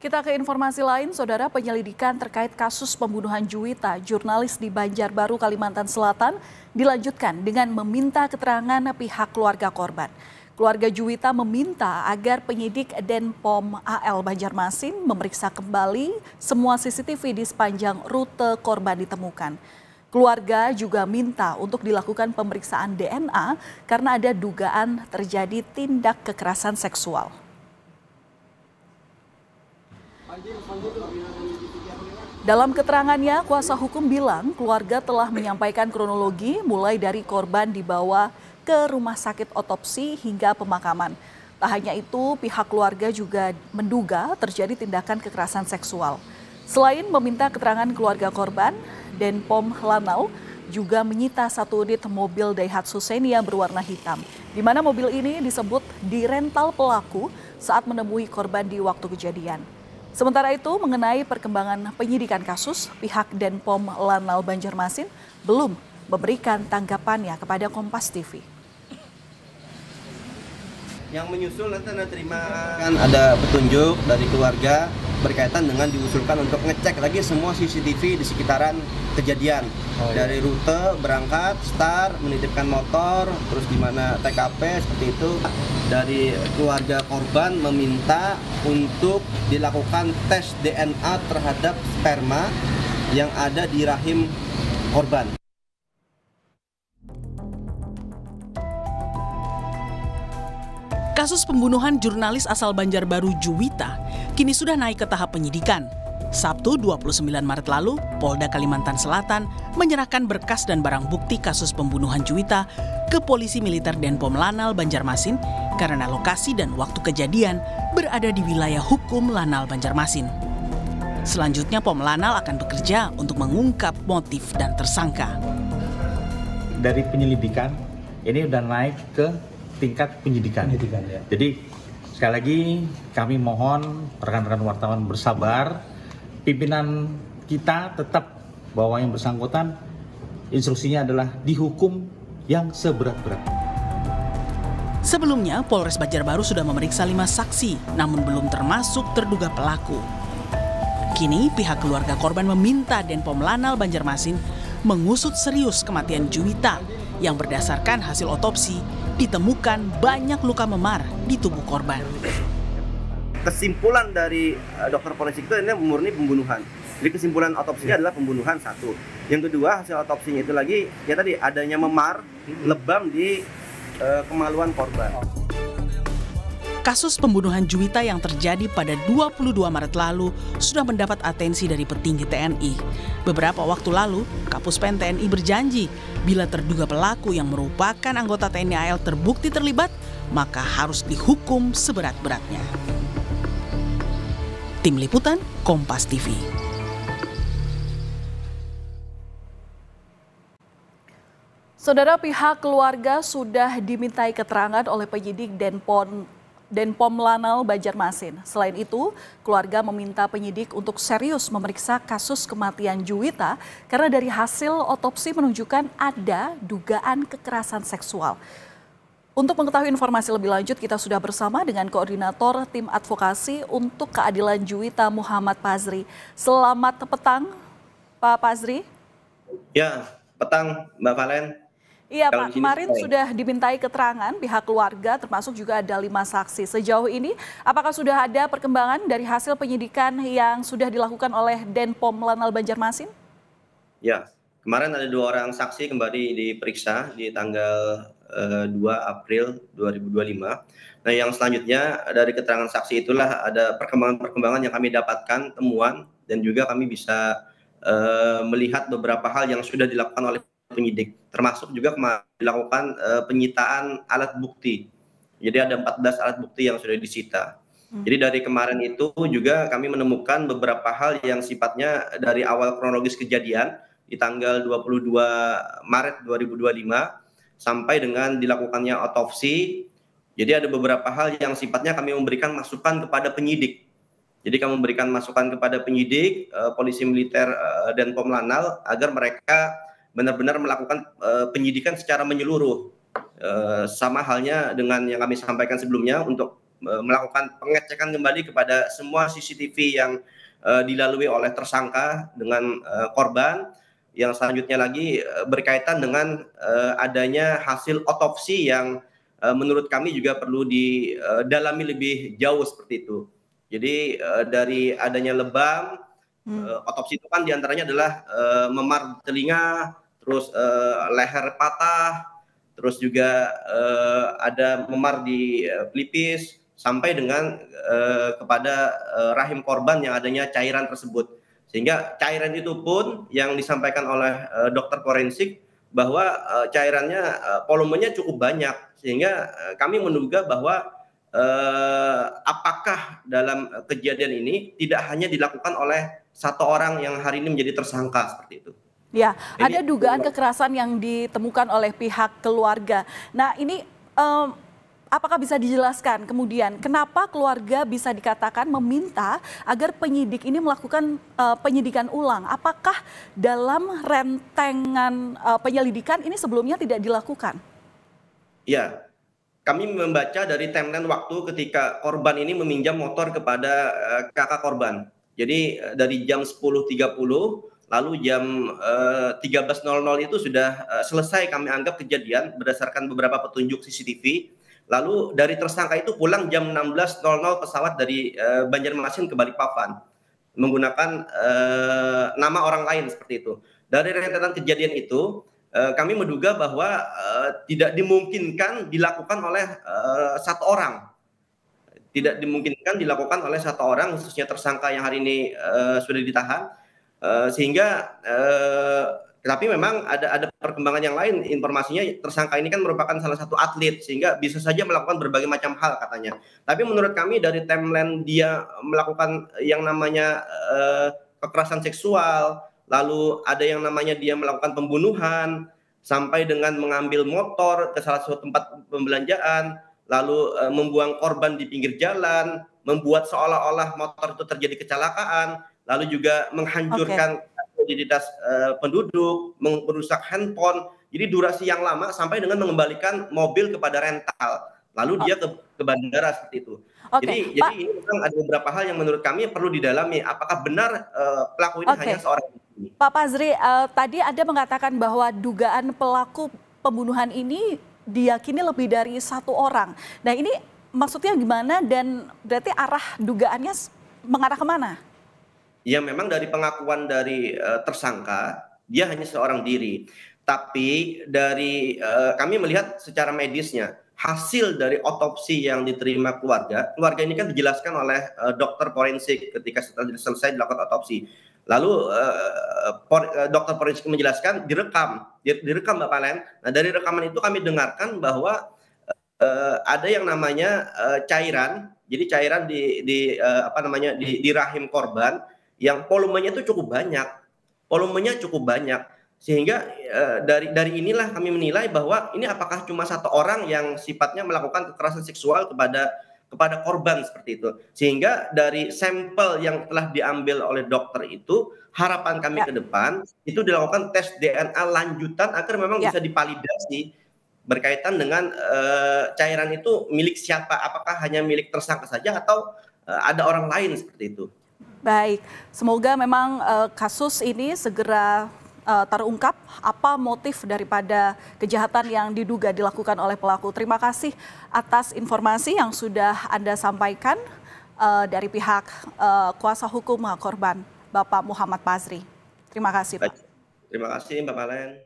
Kita ke informasi lain, Saudara. Penyelidikan terkait kasus pembunuhan Juwita, jurnalis di Banjarbaru, Kalimantan Selatan, dilanjutkan dengan meminta keterangan pihak keluarga korban. Keluarga Juwita meminta agar penyidik Denpom AL Banjarmasin memeriksa kembali semua CCTV di sepanjang rute korban ditemukan. Keluarga juga minta untuk dilakukan pemeriksaan DNA karena ada dugaan terjadi tindak kekerasan seksual. Dalam keterangannya, kuasa hukum bilang keluarga telah menyampaikan kronologi mulai dari korban dibawa ke rumah sakit otopsi hingga pemakaman. Tak hanya itu, pihak keluarga juga menduga terjadi tindakan kekerasan seksual. Selain meminta keterangan keluarga korban, Denpom Lanal juga menyita satu unit mobil Daihatsu Xenia berwarna hitam, di mana mobil ini disebut dirental pelaku saat menemui korban di waktu kejadian. Sementara itu, mengenai perkembangan penyidikan kasus, pihak Denpom Lanal Banjarmasin belum memberikan tanggapannya kepada Kompas TV. Yang menyusul nanti Anda terima kan ada petunjuk dari keluarga berkaitan dengan diusulkan untuk ngecek lagi semua CCTV di sekitaran kejadian. Dari rute berangkat, start, menitipkan motor, terus di mana TKP seperti itu. Dari keluarga korban meminta untuk dilakukan tes DNA terhadap sperma yang ada di rahim korban. Kasus pembunuhan jurnalis asal Banjarbaru Juwita kini sudah naik ke tahap penyidikan. Sabtu 29 Maret lalu, Polda Kalimantan Selatan menyerahkan berkas dan barang bukti kasus pembunuhan Juwita ke Polisi Militer Denpom Lanal Banjarmasin karena lokasi dan waktu kejadian berada di wilayah hukum Lanal Banjarmasin. Selanjutnya Pom Lanal akan bekerja untuk mengungkap motif dan tersangka. Dari penyelidikan, ini udah naik ke tingkat penyidikan. Ya. Jadi sekali lagi kami mohon rekan-rekan wartawan bersabar. Pimpinan kita tetap bahwa yang bersangkutan instruksinya adalah dihukum yang seberat-beratnya. Sebelumnya, Polres Banjarbaru sudah memeriksa 5 saksi, namun belum termasuk terduga pelaku. Kini, pihak keluarga korban meminta Denpom Lanal Banjarmasin mengusut serius kematian Juwita yang berdasarkan hasil otopsi ditemukan banyak luka memar di tubuh korban. Kesimpulan dari dokter forensik itu ini murni pembunuhan. Jadi kesimpulan otopsinya adalah pembunuhan satu. Yang kedua, hasil otopsinya itu lagi ya tadi adanya memar lebam di kemaluan korban. Kasus pembunuhan Juwita yang terjadi pada 22 Maret lalu sudah mendapat atensi dari petinggi TNI. Beberapa waktu lalu, Kapus Pen TNI berjanji bila terduga pelaku yang merupakan anggota TNI AL terbukti terlibat, maka harus dihukum seberat-beratnya. Tim Liputan, Kompas TV. Saudara, pihak keluarga sudah dimintai keterangan oleh penyidik Denpom Lanal Banjarmasin. Selain itu, keluarga meminta penyidik untuk serius memeriksa kasus kematian Juwita karena dari hasil otopsi menunjukkan ada dugaan kekerasan seksual. Untuk mengetahui informasi lebih lanjut, kita sudah bersama dengan Koordinator Tim Advokasi untuk Keadilan Juwita, Muhammad Pazri. Selamat petang, Pak Pazri. Ya, petang Mbak Valen. Iya Pak, kemarin sudah dimintai keterangan pihak keluarga termasuk juga ada 5 saksi. Sejauh ini apakah sudah ada perkembangan dari hasil penyidikan yang sudah dilakukan oleh Denpom Lanal Banjarmasin? Ya, kemarin ada 2 orang saksi kembali diperiksa di tanggal 2 April 2025. Nah yang selanjutnya dari keterangan saksi itulah ada perkembangan-perkembangan yang kami dapatkan, temuan, dan juga kami bisa melihat beberapa hal yang sudah dilakukan oleh penyidik, termasuk juga dilakukan penyitaan alat bukti. Jadi ada 14 alat bukti yang sudah disita. Jadi dari kemarin itu juga kami menemukan beberapa hal yang sifatnya dari awal kronologis kejadian di tanggal 22 Maret 2025 sampai dengan dilakukannya otopsi. Jadi ada beberapa hal yang sifatnya kami memberikan masukan kepada penyidik. Jadi kami memberikan masukan kepada penyidik, Polisi Militer Denpom Lanal agar mereka benar-benar melakukan penyidikan secara menyeluruh. Sama halnya dengan yang kami sampaikan sebelumnya untuk melakukan pengecekan kembali kepada semua CCTV yang dilalui oleh tersangka dengan korban. Yang selanjutnya lagi berkaitan dengan adanya hasil otopsi yang menurut kami juga perlu didalami lebih jauh seperti itu. Jadi dari adanya lebam, otopsi itu kan diantaranya adalah memar di telinga, terus leher patah, terus juga ada memar di pelipis, sampai dengan kepada rahim korban yang adanya cairan tersebut. Sehingga cairan itu pun yang disampaikan oleh dokter forensik bahwa cairannya volumenya cukup banyak, sehingga kami menduga bahwa apakah dalam kejadian ini tidak hanya dilakukan oleh satu orang yang hari ini menjadi tersangka seperti itu. Ya, ada dugaan kekerasan yang ditemukan oleh pihak keluarga. Nah, ini apakah bisa dijelaskan kemudian kenapa keluarga bisa dikatakan meminta agar penyidik ini melakukan penyidikan ulang? Apakah dalam rentengan penyelidikan ini sebelumnya tidak dilakukan? Ya, kami membaca dari timeline waktu ketika korban ini meminjam motor kepada kakak korban. Jadi dari jam 10.30 lalu jam 13.00 itu sudah selesai kami anggap kejadian berdasarkan beberapa petunjuk CCTV. Lalu dari tersangka itu pulang jam 16.00 pesawat dari Banjarmasin ke Balikpapan menggunakan nama orang lain seperti itu. Dari rentetan kejadian itu kami menduga bahwa tidak dimungkinkan dilakukan oleh satu orang. Tidak dimungkinkan dilakukan oleh satu orang, khususnya tersangka yang hari ini sudah ditahan, sehingga tapi memang ada perkembangan yang lain. Informasinya tersangka ini kan merupakan salah satu atlet, sehingga bisa saja melakukan berbagai macam hal katanya. Tapi menurut kami dari timeline dia melakukan yang namanya kekerasan seksual, lalu ada yang namanya dia melakukan pembunuhan, sampai dengan mengambil motor ke salah satu tempat pembelanjaan, lalu membuang korban di pinggir jalan, membuat seolah-olah motor itu terjadi kecelakaan, lalu juga menghancurkan identitas penduduk, merusak handphone. Jadi durasi yang lama sampai dengan mengembalikan mobil kepada rental, lalu dia ke bandara seperti itu. Jadi ini memang ada beberapa hal yang menurut kami perlu didalami. Apakah benar pelaku ini hanya seorang? Pak Pazri, tadi Anda mengatakan bahwa dugaan pelaku pembunuhan ini diyakini lebih dari satu orang. Nah, ini maksudnya gimana dan berarti arah dugaannya mengarah kemana? Ya, memang dari pengakuan dari tersangka, dia hanya seorang diri. Tapi dari kami melihat secara medisnya, hasil dari otopsi yang diterima keluarga ini kan dijelaskan oleh dokter forensik ketika setelah selesai dilakukan otopsi. Lalu dokter forensik menjelaskan direkam Mbak Palen. Nah, dari rekaman itu kami dengarkan bahwa ada yang namanya cairan. Jadi cairan di rahim korban yang volumenya itu cukup banyak. Sehingga dari inilah kami menilai bahwa ini apakah cuma satu orang yang sifatnya melakukan kekerasan seksual kepada korban seperti itu. Sehingga dari sampel yang telah diambil oleh dokter itu, harapan kami ke depan itu dilakukan tes DNA lanjutan agar memang bisa divalidasi berkaitan dengan cairan itu milik siapa, apakah hanya milik tersangka saja atau ada orang lain seperti itu. Baik, semoga memang kasus ini segera terungkap apa motif daripada kejahatan yang diduga dilakukan oleh pelaku. Terima kasih atas informasi yang sudah Anda sampaikan dari pihak kuasa hukum korban, Bapak Muhammad Pazri. Terima kasih, Pak. Terima kasih, Mbak Palen.